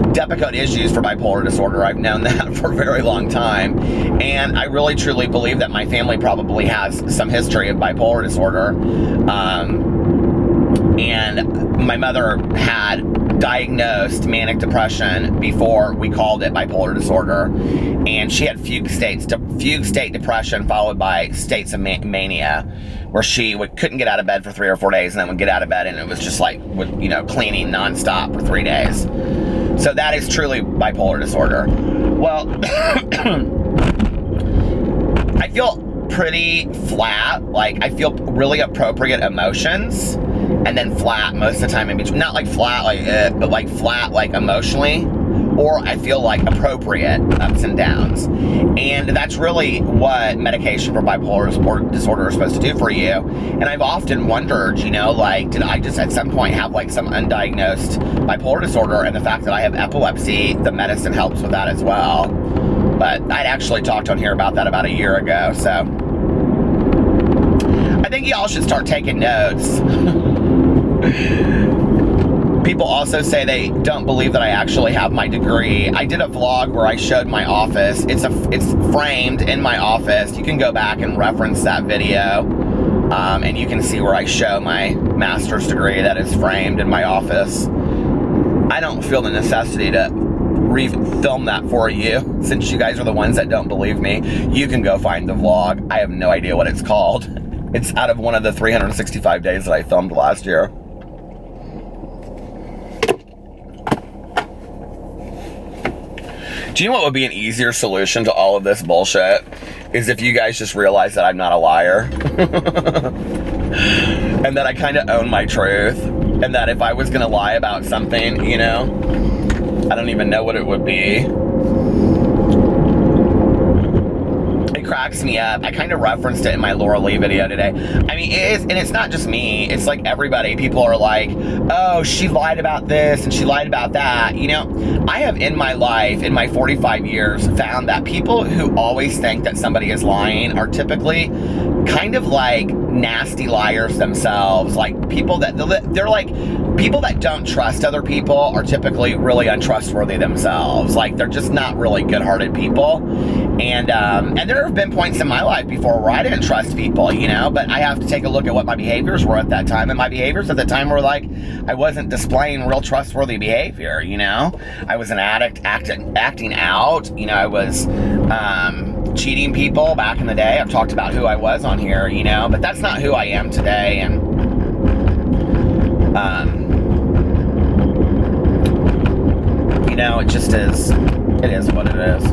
Depakote is used for bipolar disorder. I've known that for a very long time, and I really truly believe that my family probably has some history of bipolar disorder. And my mother had diagnosed manic depression before we called it bipolar disorder, and she had fugue state depression followed by states of mania, where she couldn't get out of bed for 3 or 4 days, and then would get out of bed and it was just like, you know, cleaning nonstop for 3 days. So that is truly bipolar disorder. Well, I feel pretty flat. Like, I feel really appropriate emotions, and then flat most of the time in between. Not like flat like but like flat like emotionally, or I feel like appropriate ups and downs. And that's really what medication for bipolar disorder is supposed to do for you. And I've often wondered, you know, like, did I just at some point have like some undiagnosed bipolar disorder, and the fact that I have epilepsy, the medicine helps with that as well. But I'd actually talked on here about that about a year ago, so I think y'all should start taking notes. People also say they don't believe that I actually have my degree. I did a vlog where I showed my office. It's framed in my office. You can go back and reference that video, and you can see where I show my master's degree that is framed in my office. I don't feel the necessity to re-film that for you, since you guys are the ones that don't believe me. You can go find the vlog. I have no idea what it's called. It's out of one of the 365 days that I filmed last year. Do you know what would be an easier solution to all of this bullshit? Is if you guys just realize that I'm not a liar. And that I kind of own my truth. And that if I was going to lie about something, you know, I don't even know what it would be. It cracks me up. I kind of referenced it in my Laura Lee video today. I mean, it is, and it's not just me. It's like everybody. People are like, oh, she lied about this and she lied about that. You know, I have in my life, in my 45 years, found that people who always think that somebody is lying are typically kind of like nasty liars themselves. Like people that, they're like, people that don't trust other people are typically really untrustworthy themselves. Like, they're just not really good-hearted people. And there have been points in my life before where I didn't trust people, you know, but I have to take a look at what my behaviors were at that time. And my behaviors at the time were like, I wasn't displaying real trustworthy behavior, you know. I was an addict acting out, you know. I was cheating people back in the day. I've talked about who I was on here, you know, but that's not who I am today. And you know, it just is, it is what it is.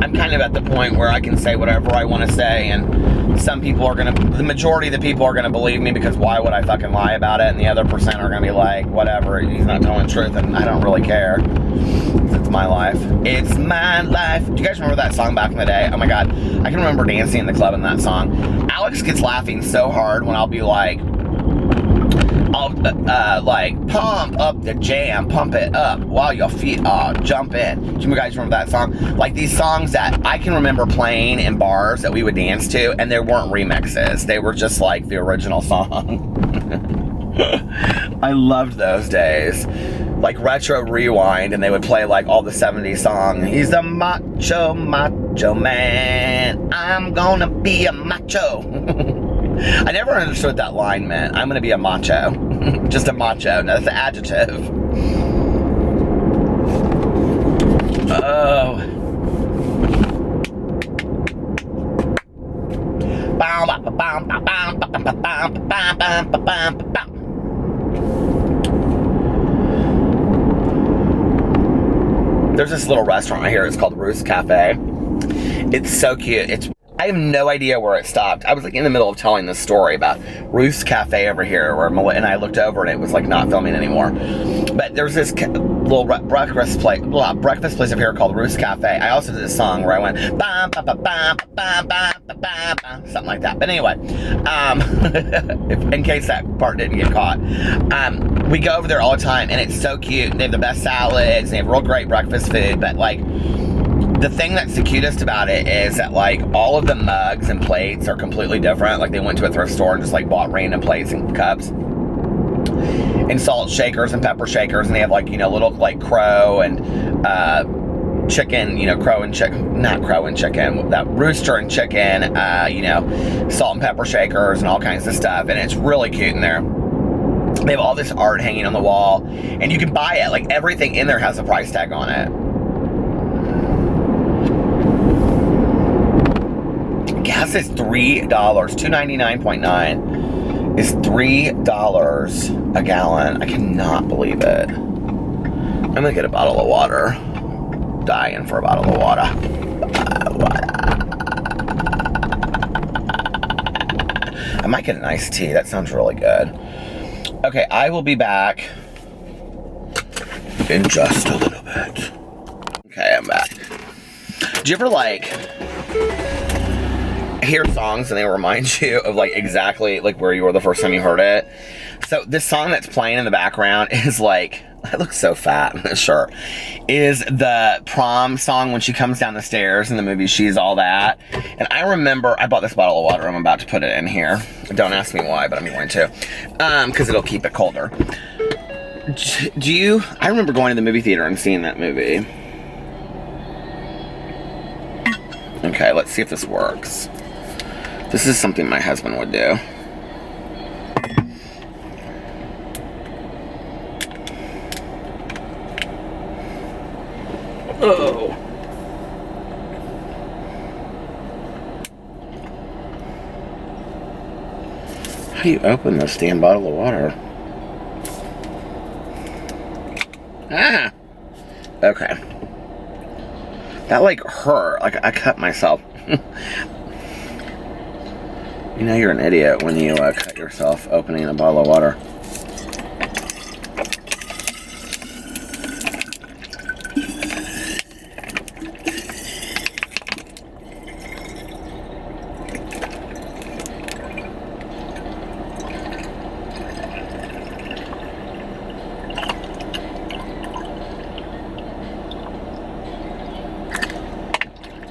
I'm kind of at the point where I can say whatever I want to say, and some people are going to, the majority of the people are going to believe me, because why would I fucking lie about it? And the other percent are going to be like, whatever, he's not telling the truth, and I don't really care. It's my life. It's my life. Do you guys remember that song back in the day? Oh my God. I can remember dancing in the club in that song. Alex gets laughing so hard when I'll be like, like, pump up the jam, pump it up while your feet jump in. Do you guys remember that song? Like, these songs that I can remember playing in bars that we would dance to, and there weren't remixes. They were just like the original song. I loved those days. Like Retro Rewind, and they would play like all the 70s songs. He's a macho man. I'm gonna be a macho. I never understood what that line meant. I'm gonna be a macho. Just a macho. No, that's an adjective. Oh. There's this little restaurant right here. It's called Ruth's Cafe. It's so cute. I have no idea where it stopped. I was like in the middle of telling this story about Ruth's Cafe over here, where and I looked over and it was like not filming anymore. But there's this little breakfast place over here called Ruth's Cafe. I also did a song where I went bam, bam, bam, bam, bam, bam, bam, bam, something like that. But anyway, in case that part didn't get caught, we go over there all the time, and it's so cute. They have the best salads. They have real great breakfast food. But like, the thing that's the cutest about it is that like all of the mugs and plates are completely different. Like they went to a thrift store and just like bought random plates and cups and salt shakers and pepper shakers, and they have like, you know, little like crow and chicken, you know, that rooster and chicken, you know, salt and pepper shakers and all kinds of stuff, and it's really cute in there. They have all this art hanging on the wall, and you can buy it. Like everything in there has a price tag on it. Gas is $3, $2.99.9 is $3 a gallon. I cannot believe it. I'm gonna get a bottle of water. Dying for a bottle of water. I might get an iced tea. That sounds really good. Okay, I will be back in just a little bit. Okay, I'm back. Do you ever like hear songs and they remind you of like exactly like where you were the first time you heard it? So this song that's playing in the background is like, I look so fat in this shirt, is the prom song when she comes down the stairs in the movie She's All That. And I remember, I bought this bottle of water. I'm about to put it in here. Don't ask me why, but I'm going to. Because it'll keep it colder. I remember going to the movie theater and seeing that movie. Okay, let's see if this works. This is something my husband would do. Oh. How do you open this damn bottle of water? Ah! Okay. That like hurt. Like I cut myself. You know you're an idiot when you cut yourself opening a bottle of water.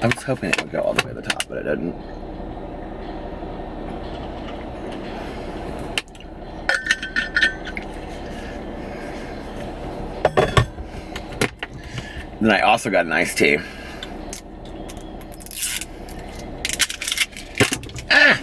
I was hoping it would go all the way to the top, but it didn't. Then I also got an iced tea. Ah!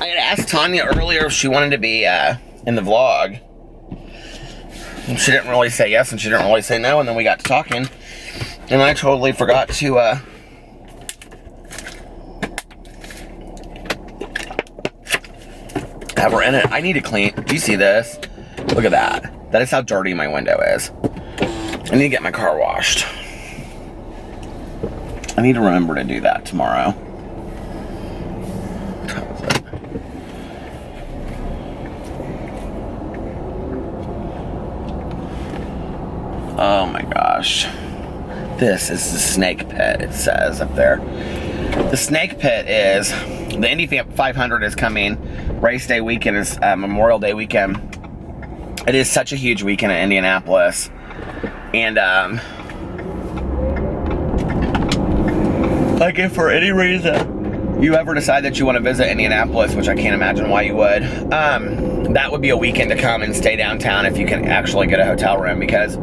I had asked Tanya earlier if she wanted to be in the vlog. And she didn't really say yes, and she didn't really say no, and then we got to talking. And I totally forgot to have her in it. I need to clean. Do you see this? Look at that. That is how dirty my window is. I need to get my car washed. I need to remember to do that tomorrow. What was it? Oh my gosh. This is the snake pit, it says up there. The snake pit is, the Indy 500 is coming. Race day weekend is Memorial Day weekend. It is such a huge weekend in Indianapolis. And, like if for any reason you ever decide that you want to visit Indianapolis, which I can't imagine why you would, that would be a weekend to come and stay downtown if you can actually get a hotel room, because,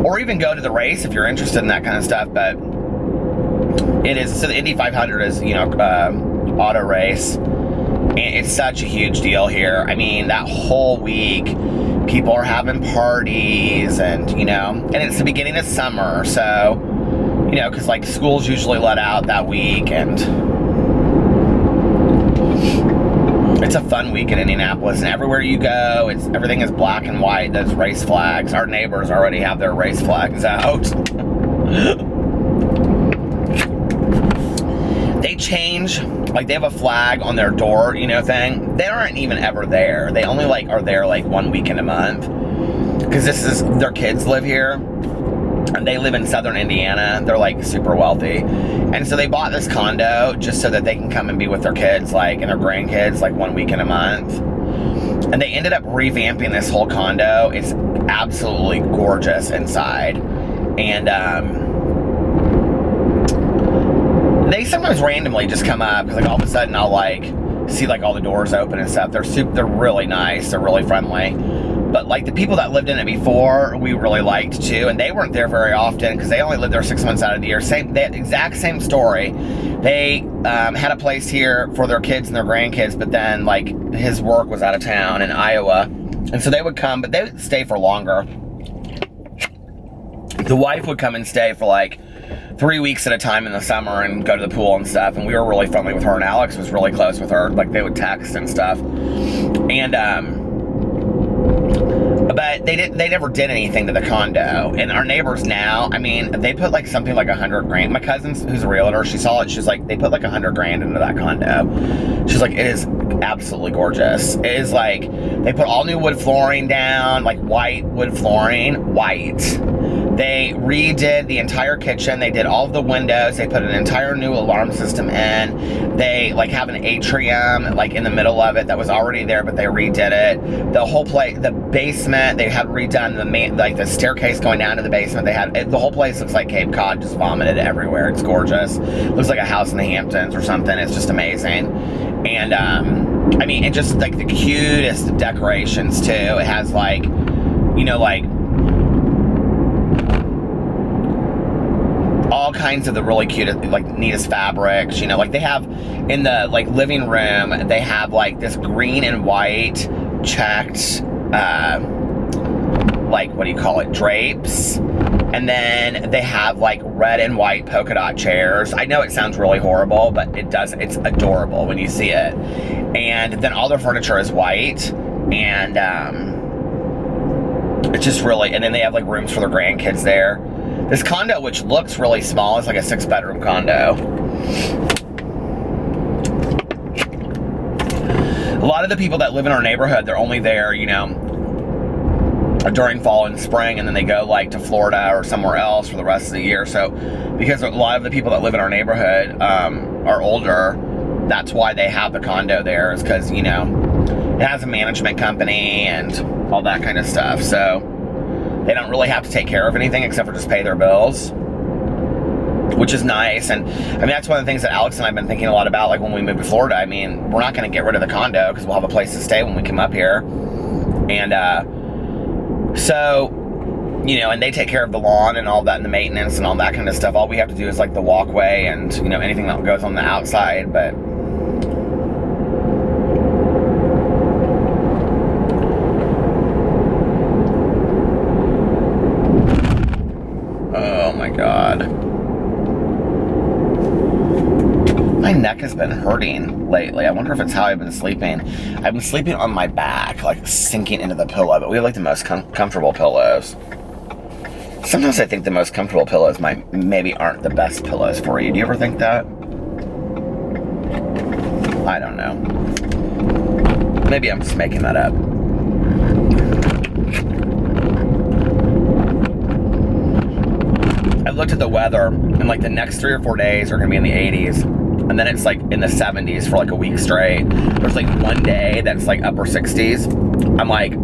or even go to the race if you're interested in that kind of stuff. But it is, so the Indy 500 is, you know, auto race, and it's such a huge deal here. I mean, that whole week people are having parties, and you know, and it's the beginning of summer, so you know, because like schools usually let out that week, and It's a fun week in Indianapolis, and everywhere you go, everything is black and white. Those race flags. Our neighbors already have their race flags out. They change, like they have a flag on their door, you know, thing. They aren't even ever there. They only like are there like 1 weekend a month, because their kids live here, and they live in southern Indiana. They're like super wealthy, and so they bought this condo just so that they can come and be with their kids, like, and their grandkids, like 1 weekend a month. And they ended up revamping this whole condo. It's absolutely gorgeous inside, and they sometimes randomly just come up, because like all of a sudden I'll like see like all the doors open and stuff. They're really nice. They're really friendly. But like the people that lived in it before, we really liked too, and they weren't there very often because they only lived there 6 months out of the year. That exact same story. They had a place here for their kids and their grandkids, but then like his work was out of town in Iowa, and so they would come, but they would stay for longer. The wife would come and stay for like 3 weeks at a time in the summer and go to the pool and stuff, and we were really friendly with her, and Alex was really close with her. Like they would text and stuff, and but they never did anything to the condo. And our neighbors now, I mean, they put like something like $100,000. My cousin, who's a realtor, she saw it. She's like, they put like $100,000 into that condo. She's like, it is absolutely gorgeous. It is like, they put all new wood flooring down, like white wood flooring, white. They redid the entire kitchen. They did all of the windows. They put an entire new alarm system in. They like have an atrium like in the middle of it that was already there, but they redid it. The whole place, the basement, they had redone the staircase going down to the basement. They had the whole place looks like Cape Cod, just vomited everywhere. It's gorgeous. Looks like a house in the Hamptons or something. It's just amazing. And I mean, it just like the cutest decorations too. It has like, you know, like all kinds of the really cutest, like neatest fabrics, you know, like they have in the like living room, they have like this green and white checked, like, what do you call it, drapes. And then they have like red and white polka dot chairs. I know it sounds really horrible, but it's adorable when you see it. And then all their furniture is white, and it's just really, and then they have like rooms for their grandkids there. This condo, which looks really small, is like a 6-bedroom condo. A lot of the people that live in our neighborhood, they're only there, you know, during fall and spring, and then they go like to Florida or somewhere else for the rest of the year. So because a lot of the people that live in our neighborhood are older, that's why they have the condo there, is because, you know, it has a management company and all that kind of stuff. So they don't really have to take care of anything except for just pay their bills, which is nice. And I mean, that's one of the things that Alex and I have been thinking a lot about, like when we move to Florida. I mean, we're not going to get rid of the condo because we'll have a place to stay when we come up here. And so, you know, and they take care of the lawn and all that, and the maintenance and all that kind of stuff. All we have to do is like the walkway and, you know, anything that goes on the outside. But oh my God. My neck has been hurting lately. I wonder if it's how I've been sleeping. I've been sleeping on my back, like sinking into the pillow, but we have like the most comfortable pillows. Sometimes I think the most comfortable pillows maybe aren't the best pillows for you. Do you ever think that? I don't know. Maybe I'm just making that up. I looked at the weather, and like the next 3 or 4 days are gonna be in the 80s, and then it's like in the 70s for like a week straight. There's like one day that's like upper 60s. I'm like,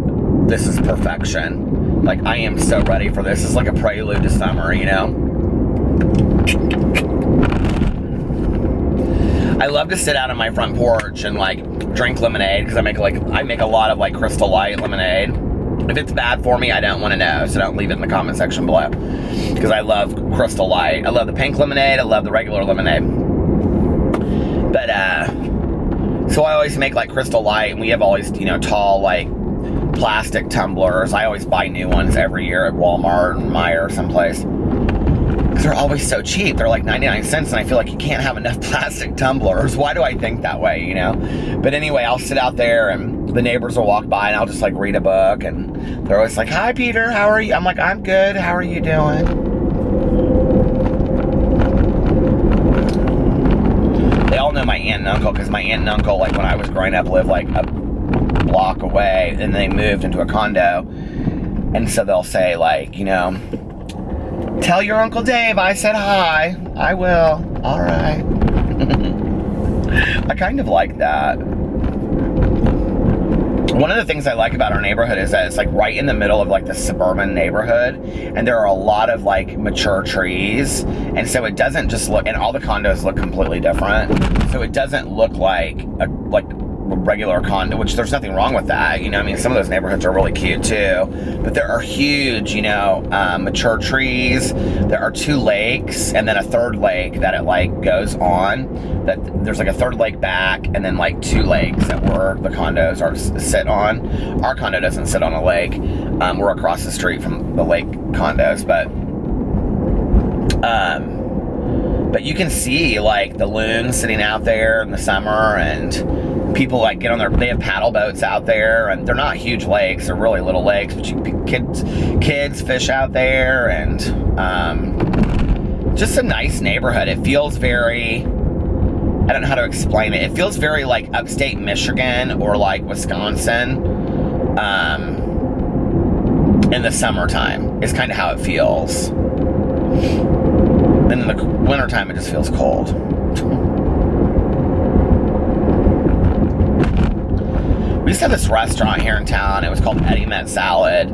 this is perfection. Like, I am so ready for this. It's like a prelude to summer, you know? I love to sit out on my front porch and like drink lemonade, because I make a lot of like Crystal Light lemonade. If it's bad for me, I don't want to know, so don't leave it in the comment section below, because I love Crystal Light. I love the pink lemonade. I love the regular lemonade. But so I always make like Crystal Light, and we have always, you know, tall like plastic tumblers. I always buy new ones every year at Walmart and Meijer or someplace, because they're always so cheap. They're like 99 cents, and I feel like you can't have enough plastic tumblers. Why do I think that way, you know? But anyway, I'll sit out there, and the neighbors will walk by, and I'll just like read a book, and they're always like, "Hi, Peter, how are you?" I'm like, "I'm good. How are you doing?" They all know my aunt and uncle, because my aunt and uncle, like when I was growing up, lived like a block away, and they moved into a condo. And so they'll say, like, you know, "Tell your Uncle Dave I said hi." "I will." "All right." I kind of like that. One of the things I like about our neighborhood is that it's like right in the middle of like the suburban neighborhood, and there are a lot of like mature trees, and so it doesn't just look, and all the condos look completely different, so it doesn't look like a regular condo, which there's nothing wrong with that, you know. I mean, some of those neighborhoods are really cute too, but there are huge, you know, mature trees. There are 2 lakes, and then a third lake that it like goes on. That there's like a third lake back, and then like 2 lakes that where the condos are sit on. Our condo doesn't sit on a lake. We're across the street from the lake condos, but you can see like the loons sitting out there in the summer, and people like get on they have paddle boats out there, and they're not huge lakes, they're really little lakes, but kids fish out there, and just a nice neighborhood. It feels very, I don't know how to explain it. It feels very like upstate Michigan or like Wisconsin in the summertime is kind of how it feels. Then in the wintertime, it just feels cold. We used to have this restaurant here in town. It was called Eddie Met Salad.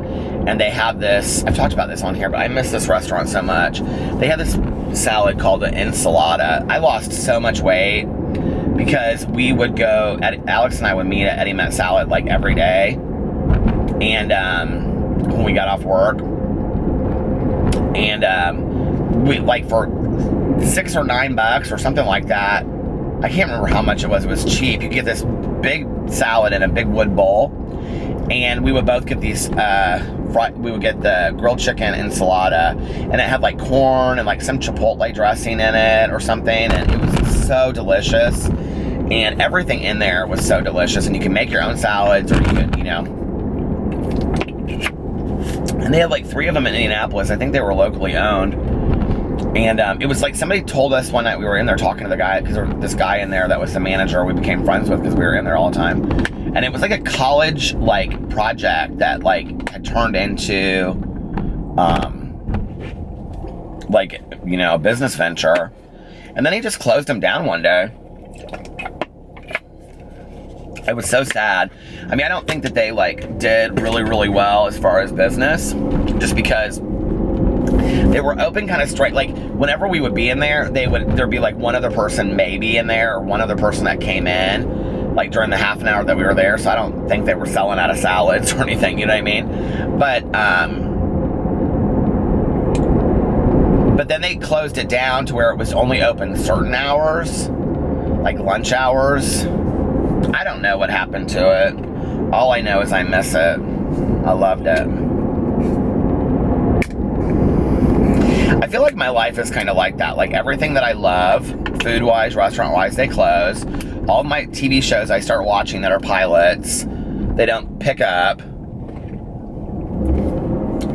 And they have this, I've talked about this on here, but I miss this restaurant so much. They have this salad called the ensalada. I lost so much weight because we would go, Alex and I would meet at Eddie Met Salad like every day. And when we got off work. And we like for $6 or $9 or something like that. I can't remember how much it was. It was cheap. You get this big salad in a big wood bowl, and we would both get these. We would get the grilled chicken enchilada, and it had like corn and like some chipotle dressing in it or something, and it was so delicious. And everything in there was so delicious, and you can make your own salads, or you could, you know. And they had like 3 of them in Indianapolis. I think they were locally owned. And it was like somebody told us one night, we were in there talking to the guy, because there was this guy in there that was the manager we became friends with because we were in there all the time. And it was like a college like project that like had turned into like, you know, a business venture. And then he just closed them down one day. It was so sad. I mean, I don't think that they like did really, really well as far as business, just because they were open kind of straight. Like whenever we would be in there, there'd be like one other person maybe in there, or one other person that came in like during the half an hour that we were there. So I don't think they were selling out of salads or anything, you know what I mean? But then they closed it down to where it was only open certain hours, like lunch hours. I don't know what happened to it. All I know is I miss it. I loved it. I feel like my life is kind of like that. Like everything that I love, food-wise, restaurant-wise, they close. All of my TV shows I start watching that are pilots, they don't pick up.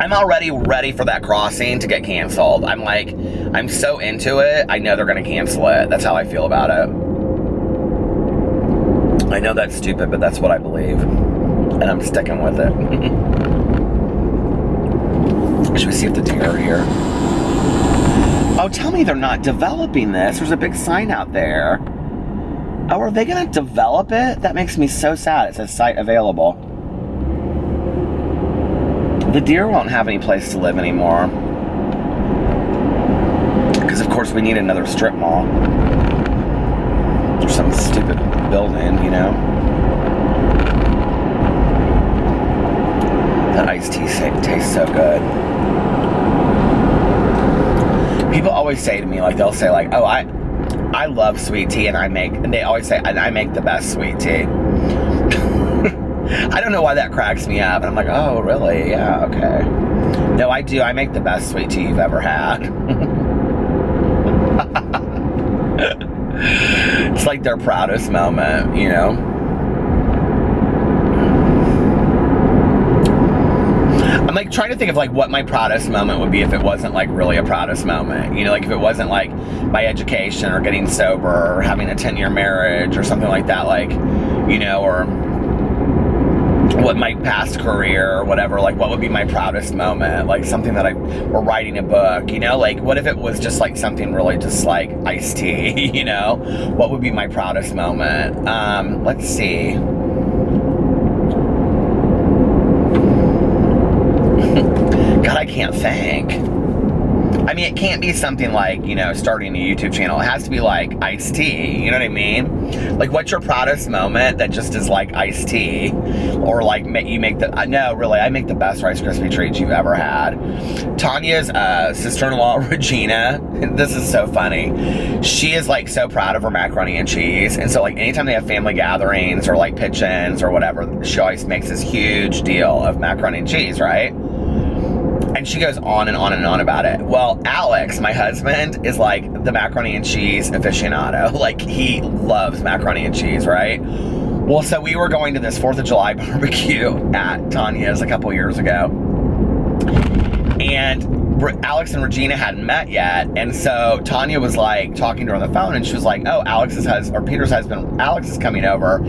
I'm already ready for that crossing to get canceled. I'm so into it, I know they're going to cancel it. That's how I feel about it. I know that's stupid, but that's what I believe. And I'm sticking with it. Should we see if the deer are here? Oh, tell me they're not developing this. There's a big sign out there. Oh, are they going to develop it? That makes me so sad. It says site available. The deer won't have any place to live anymore. Because, of course, we need another strip mall. Or some stupid building, you know? That iced tea tastes so good. People always say to me, like, they'll say, like, oh, I love sweet tea, and they always say, I make the best sweet tea. I don't know why that cracks me up. And I'm like, oh, really? Yeah, okay. No, I do. I make the best sweet tea you've ever had. It's like their proudest moment, you know? I'm like trying to think of like what my proudest moment would be if it wasn't like really a proudest moment. You know, like if it wasn't like my education or getting sober or having a 10-year marriage or something like that, like, you know, or what my past career or whatever, like what would be my proudest moment? Like something that or writing a book, you know, like what if it was just like something really just like iced tea, you know? What would be my proudest moment? Let's see. God, I can't think. I mean, it can't be something like, you know, starting a YouTube channel. It has to be like iced tea, you know what I mean? Like, what's your proudest moment that just is like iced tea? Or like, you make no, really, I make the best Rice Krispie treats you've ever had. Tanya's sister-in-law, Regina, this is so funny. She is like so proud of her macaroni and cheese. And so like anytime they have family gatherings or like pitch-ins or whatever, she always makes this huge deal of macaroni and cheese, right? And she goes on and on and on about it. Well, Alex, my husband, is like the macaroni and cheese aficionado. Like, he loves macaroni and cheese, right? Well, so we were going to this 4th of July barbecue at Tanya's a couple years ago. And Alex and Regina hadn't met yet. And so Tanya was like talking to her on the phone, and she was like, oh, Peter's husband, Alex, is coming over,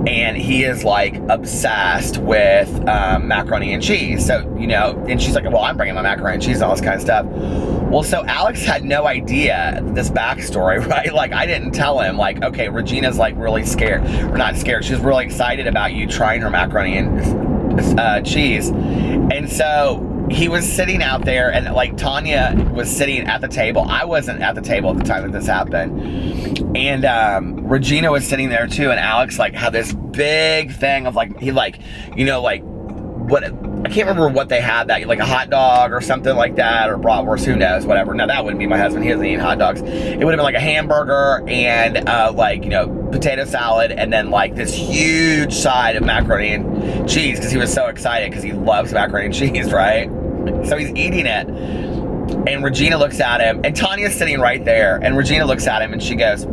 and he is like obsessed with macaroni and cheese. So, you know, and she's like, well, I'm bringing my macaroni and cheese and all this kind of stuff. Well, so Alex had no idea this backstory, right? Like, I didn't tell him, like, okay, Regina's like really scared, or not scared, she's really excited about you trying her macaroni and cheese. And so he was sitting out there, and like Tanya was sitting at the table. I wasn't at the table at the time that this happened. And Regina was sitting there too, and Alex like had this big thing of like, he like, you know, like what, I can't remember what they had, that like a hot dog or something like that, or bratwurst, who knows, whatever. Now that wouldn't be my husband, he doesn't eat hot dogs. It would have been like a hamburger and like, you know, potato salad, and then like this huge side of macaroni and cheese, because he was so excited because he loves macaroni and cheese, right? So he's eating it, and Regina looks at him, and Tanya's sitting right there, and Regina looks at him and she goes,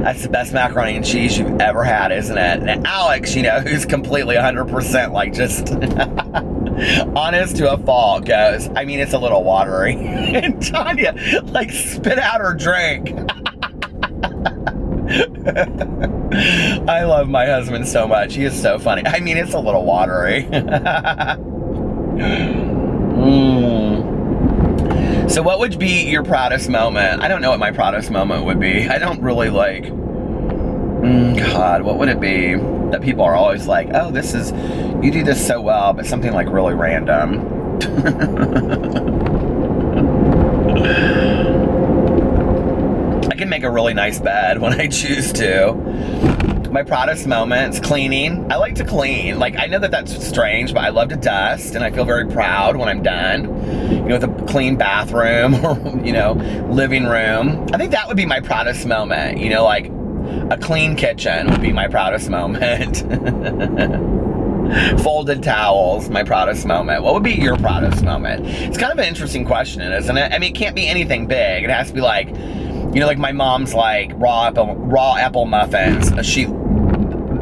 that's the best macaroni and cheese you've ever had, isn't it? And Alex, you know, who's completely 100% like just honest to a fault, goes, I mean, it's a little watery. And Tanya like spit out her drink. I love my husband so much. He is so funny. I mean, it's a little watery. So what would be your proudest moment? I don't know what my proudest moment would be. I don't really like, God, what would it be that people are always like, oh, you do this so well, but something like really random. I can make a really nice bed when I choose to. My proudest moments, cleaning. I like to clean. Like, I know that that's strange, but I love to dust, and I feel very proud when I'm done. You know, with a clean bathroom or, you know, living room. I think that would be my proudest moment. You know, like a clean kitchen would be my proudest moment. Folded towels, my proudest moment. What would be your proudest moment? It's kind of an interesting question, isn't it? I mean, it can't be anything big. It has to be like, you know, like my mom's like raw apple muffins.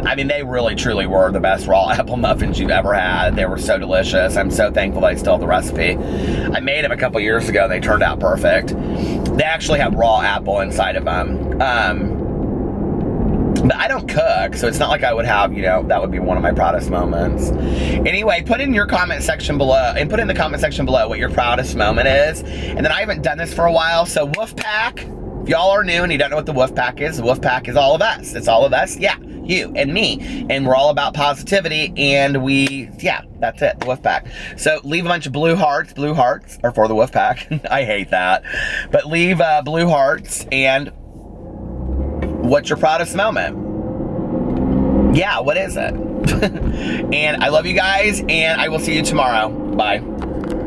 I mean, they really truly were the best raw apple muffins you've ever had. They were so delicious. I'm so thankful that I still have the recipe. I made them a couple years ago. They turned out perfect. They actually have raw apple inside of them. But I don't cook, so it's not like I would have, you know, that would be one of my proudest moments. Anyway, put in your comment section below, and put in the comment section below what your proudest moment is. And then I haven't done this for a while, so Wolfpack, if y'all are new and you don't know what the Wolfpack is, the Wolfpack is all of us. It's all of us, yeah, you and me. And we're all about positivity, and yeah, that's it, the Wolfpack. So leave a bunch of blue hearts are for the Wolfpack. I hate that. But leave blue hearts, and what's your proudest moment? Yeah, what is it? And I love you guys, and I will see you tomorrow. Bye.